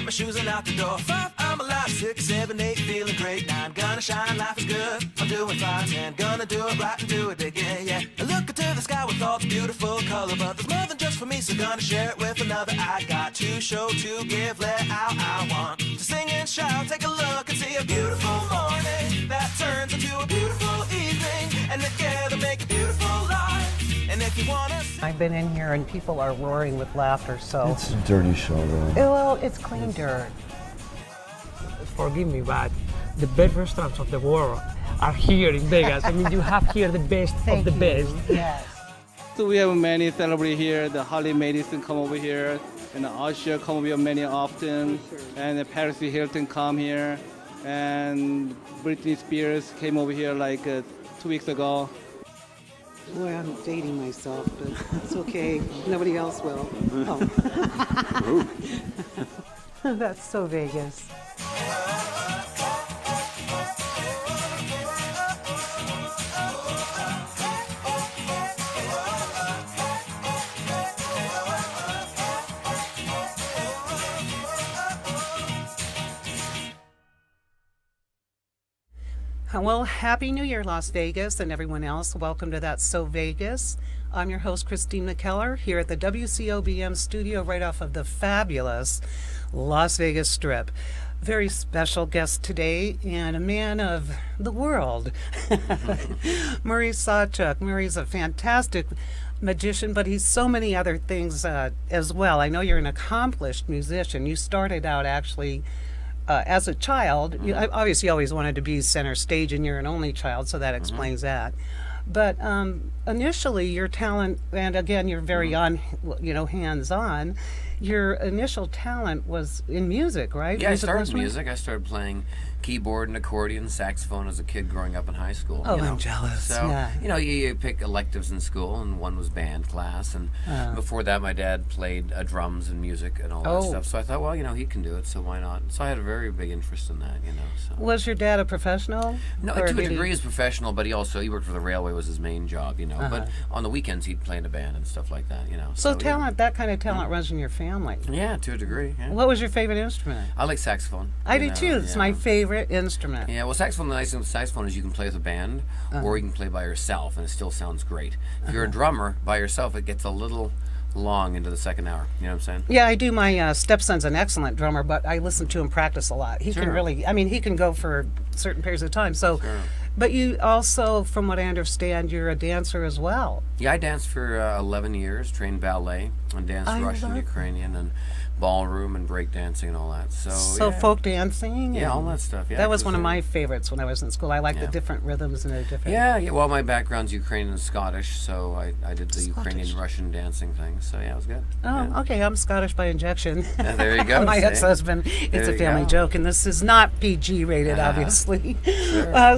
my shoes and out the door. 5, I'm alive. 6, 7, 8, feeling great. 9, gonna shine, life is good. I'm doing fine. 10, gonna do it right and do it again, yeah. I look into the sky with all the beautiful color, but there's more than just for me, so gonna share it with another. I got to show, to give, let out. I want to sing and shout. Take a look and see a beautiful morning that turns into a beautiful evening, and together make a beautiful life. And if you wanna I've been in here and people are roaring with laughter, so... It's a dirty show, though. Well, it's clean dirt. Forgive me, but the best restaurants of the world are here in Vegas. I mean, you have here the best of the best. Yes. So we have many celebrities here. The Harley Madison come over here, and the Usher come over here many often, and the Paris Hilton come here, and Britney Spears came over here like 2 weeks ago. Well, I'm dating myself, but it's okay. Nobody else will. Oh. That's so Vegas. Well, Happy New Year, Las Vegas, and everyone else. Welcome to That's So Vegas. I'm your host, Christine McKellar, here at the WCOBM studio right off of the fabulous Las Vegas Strip. Very special guest today, and a man of the world, Murray Sawchuk. Murray's a fantastic magician, but he's so many other things as well. I know you're an accomplished musician. You started out actually as a child. You obviously always wanted to be center stage, and you're an only child, so that explains that. But initially, your talent, and again, you're very hands-on. Your initial talent was in music, right? Yeah, I started in music. I started playing keyboard and accordion, saxophone as a kid growing up in high school. Oh, I'm jealous. So, yeah. You pick electives in school, and one was band class. And before that, my dad played drums and music and all that stuff. So I thought, well, he can do it, so why not? So I had a very big interest in that, So. Was your dad a professional? No, to a degree he's professional, but he worked for the railway, was his main job, But on the weekends, he'd play in a band and stuff like that, So talent, that kind of talent runs in your family. Yeah, to a degree, yeah. What was your favorite instrument? I like saxophone. I do too. It's my favorite instrument. Yeah, well, saxophone, the nice thing with saxophone is you can play with a band, or you can play by yourself, and it still sounds great. If you're a drummer by yourself, it gets a little long into the second hour. You know what I'm saying? Yeah, I do. My stepson's an excellent drummer, but I listen to him practice a lot. He can really, he can go for certain periods of time. So, but you also, from what I understand, you're a dancer as well. Yeah, I danced for 11 years, trained ballet, and danced Russian, Ukrainian, and ballroom and break dancing and all that. So folk dancing? Yeah, all that stuff. Yeah, that was one of my favorites when I was in school. I like the different rhythms and the different... Yeah, well, my background's Ukrainian and Scottish, so I did the Ukrainian-Russian dancing thing, so yeah, it was good. Oh, okay, I'm Scottish by injection. There you go. My ex-husband, it's a family joke, and this is not PG rated, obviously. Sure.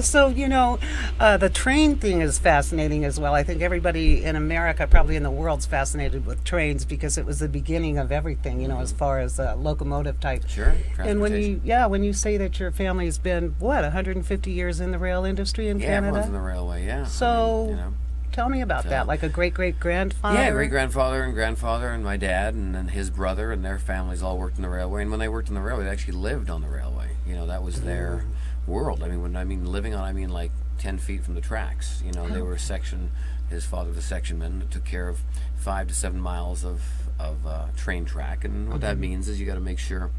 The train thing is fascinating as well. I think everybody in America, probably in the world's fascinated with trains because it was the beginning of everything, as far as locomotive type. Sure. And when you say that your family's been 150 years in the rail industry in Canada? Yeah, everyone's in the railway. Yeah. So tell me about that, like a great-great-grandfather? Yeah, great-grandfather and grandfather and my dad and then his brother and their families all worked in the railway. And when they worked in the railway, they actually lived on the railway. That was their world. When I mean living on, I mean like 10 feet from the tracks. They were his father was a sectionman that took care of 5 to 7 miles of train track, and what that means is you got to make sure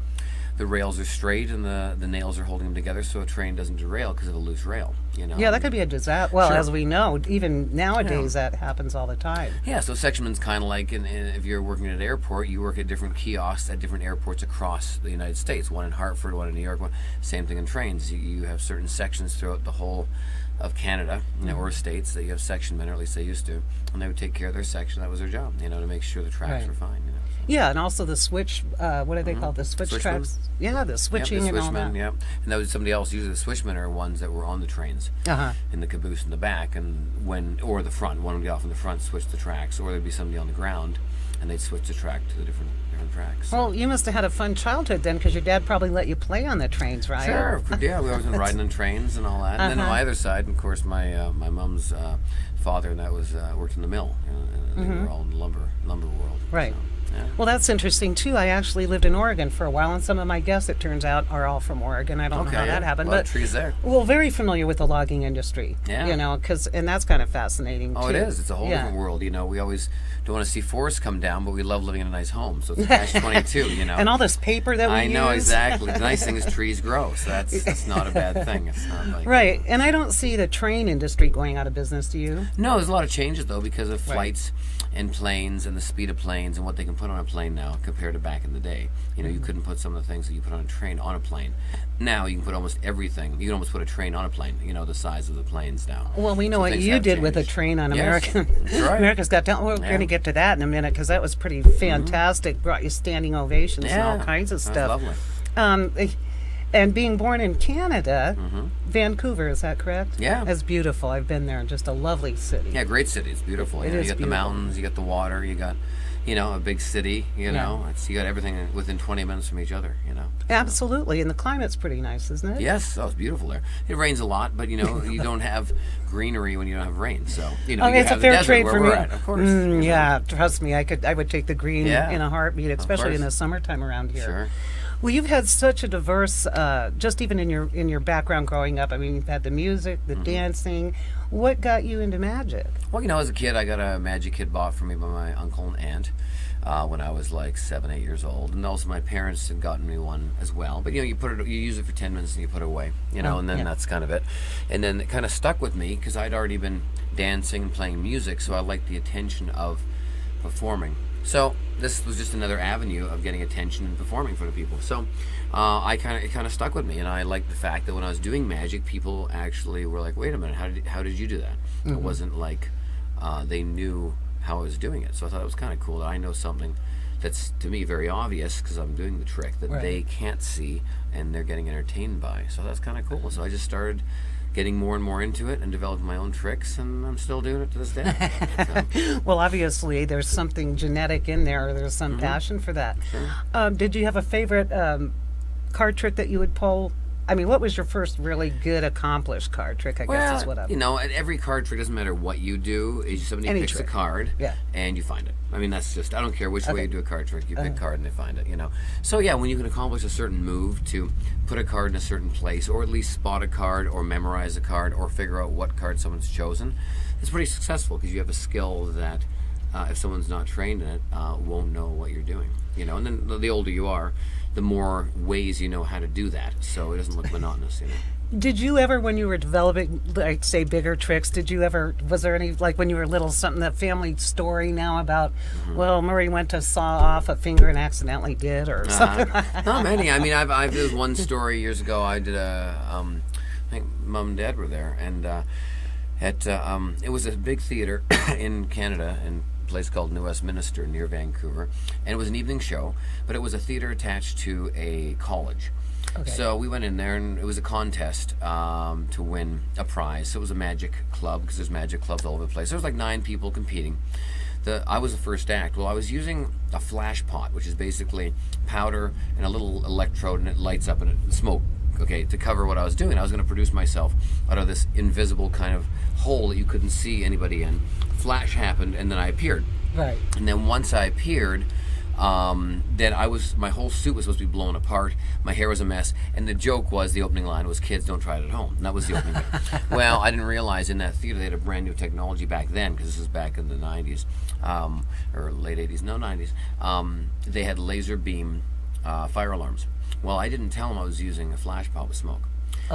the rails are straight and the nails are holding them together so a train doesn't derail because of a loose rail. Yeah, that could be a disaster. Well, as we know, even nowadays that happens all the time. Yeah, so sectionman's kind of like if you're working at an airport, you work at different kiosks at different airports across the United States. One in Hartford, one in New York. Same thing in trains. You have certain sections throughout the whole of Canada, or states that you have sectionmen, or at least they used to, and they would take care of their section. That was their job, to make sure the tracks were fine. Yeah, and also the switch, what do they call the switch tracks? Yeah, the switching and all that. Yeah, and that was somebody else. Usually the switchmen are ones that were on the trains, in the caboose in the back, or the front. One would get off in the front, switch the tracks, or there'd be somebody on the ground, and they'd switch the track to the different tracks. Well, you must have had a fun childhood then, because your dad probably let you play on the trains, right? Sure, yeah, we always been riding on trains and all that. And then on my other side, of course, my mom's father, and that was worked in the mill. They were all in the lumber world. Right. So. Well, that's interesting too. I actually lived in Oregon for a while, and some of my guests, it turns out, are all from Oregon. I don't know how that happened, a lot but of trees there. well, very familiar with the logging industry. Yeah. You know, and that's kind of fascinating. Oh, too. it is. It's a whole different world. You know, we always don't want to see forests come down, but we love living in a nice home. So it's a catch-22. You know. And all this paper that we I know use. exactly. The nice thing is trees grow, so that's not a bad thing. It's not like Right, and I don't see the train industry going out of business. Do you? No, there's a lot of changes though because of flights and planes and the speed of planes and what they can put on a plane now compared to back in the day. You know, you couldn't put some of the things that you put on a train on a plane. Now you can put almost everything. You can almost put a train on a plane. You know, the size of the planes now. Well, we know So what things you have did with a changed. train on Yes, American. that's right. America's Got Talent. We're going to get to that in a minute because that was pretty fantastic. Brought you standing ovations and all kinds of that's stuff. lovely. And being born in Canada, Vancouver, is that correct? Yeah. It's beautiful. I've been there. Just a lovely city. Yeah, great city. It's beautiful. It You know, is you got beautiful. the mountains, you got the water, you got, you know, a big city. You know, you got everything within 20 minutes from each other. You know. Absolutely. And the climate's pretty nice, isn't it? Yes, it's beautiful there. It rains a lot, but you know you don't have greenery when you don't have rain. So you know Oh, you it's a have the fair desert trade where for we're me. at, of course. you know. Yeah, trust me, I would take the green Yeah. in a heartbeat, especially in course. the summertime around here. Sure. Well, you've had such a diverse, just even in your background growing up. I mean, you've had the music, the dancing. What got you into magic? Well, you know, as a kid, I got a magic kit bought for me by my uncle and aunt when I was like 7, 8 years old, and also my parents had gotten me one as well. But you know, you use it for 10 minutes and you put it away, you know, and then that's kind of it. And then it kind of stuck with me because I'd already been dancing and playing music, so I liked the attention of performing. So this was just another avenue of getting attention and performing for the people. So it kind of stuck with me, and I liked the fact that when I was doing magic, people actually were like, "Wait a minute, how did you do that?" It wasn't like they knew how I was doing it. So I thought it was kind of cool that I know something that's to me very obvious because I'm doing the trick that they can't see and they're getting entertained by. So that's kind of cool. So I just started getting more and more into it and developing my own tricks, and I'm still doing it to this day. So, Well, obviously, there's something genetic in there. Or there's some passion for that. Did you have a favorite card trick that you would pull? I mean, what was your first really good accomplished card trick? I guess is what I'm. you know, at every card trick doesn't matter what you do. Is somebody Any picks trick. a card, Yeah. and you find it. I mean, that's just I don't care which way you do a card trick. You pick a card and they find it. You know. So yeah, when you can accomplish a certain move to put a card in a certain place, or at least spot a card, or memorize a card, or figure out what card someone's chosen, it's pretty successful because you have a skill that if someone's not trained in it, won't know what you're doing. You know, and then the older you are, the more ways you know how to do that, so it doesn't look monotonous. You know. Did you ever, when you were developing, like, say, bigger tricks, was there any, like, when you were little, something, that family story now about, well, Murray went to saw off a finger and accidentally did, or something? Not many. I mean, there was one story years ago. I did I think Mom and Dad were there, and it was a big theater in Canada, in a place called New Westminster near Vancouver, and it was an evening show, but it was a theater attached to a college. Okay. So we went in there, and it was a contest to win a prize. So it was a magic club, because there's magic clubs all over the place. There was like 9 people competing. I was the first act. Well, I was using a flash pot, which is basically powder and a little electrode, and it lights up and it smoke. Okay, to cover what I was doing, I was going to produce myself out of this invisible kind of hole that you couldn't see anybody in. Flash happened, and then I appeared. Right. And then once I appeared, then my whole suit was supposed to be blown apart. My hair was a mess, and the joke was, the opening line was, "Kids, don't try it at home." And that was the opening bit. Well, I didn't realize in that theater they had a brand new technology back then, because this was back in the 90s, or late 80s, no 90s. They had laser beam fire alarms. Well, I didn't tell them I was using a flash pot with smoke.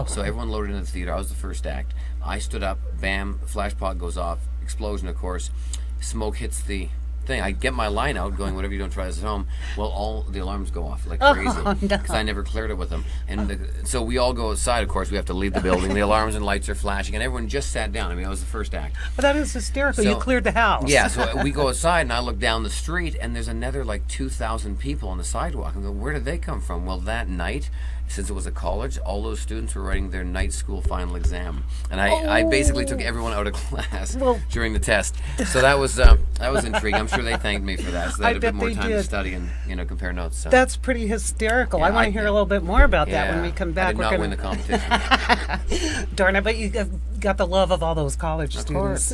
So everyone loaded into the theater. I was the first act. I stood up, bam, flash pot goes off, explosion, of course. Smoke hits the thing. I get my line out going, "Whatever you don't try this at home." Well, all the alarms go off like crazy because I never cleared it with them. And so we all go outside, of course. We have to leave the building. The alarms and lights are flashing, and everyone just sat down. I mean, I was the first act. But that is hysterical. So- You cleared the house. Yeah, so we go outside, and I look down the street, and there's another like 2,000 people on the sidewalk. I go, "Where did they come from?" Well, that night, since it was a college, all those students were writing their night school final exam, and I basically took everyone out of class during the test. So that was intriguing. I'm sure they thanked me for that. So they I had a bit bet more they time to did. study and compare notes. So. That's pretty hysterical. Yeah, I want to hear a little bit more about that when we come back. I did not win the competition. Darn it! But got the love of all those college students. course.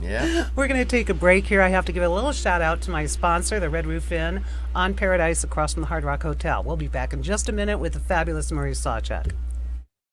Yeah. We're going to take a break here. I have to give a little shout out to my sponsor, the Red Roof Inn on Paradise across from the Hard Rock Hotel. We'll be back in just a minute with the fabulous Marie Sawchuk.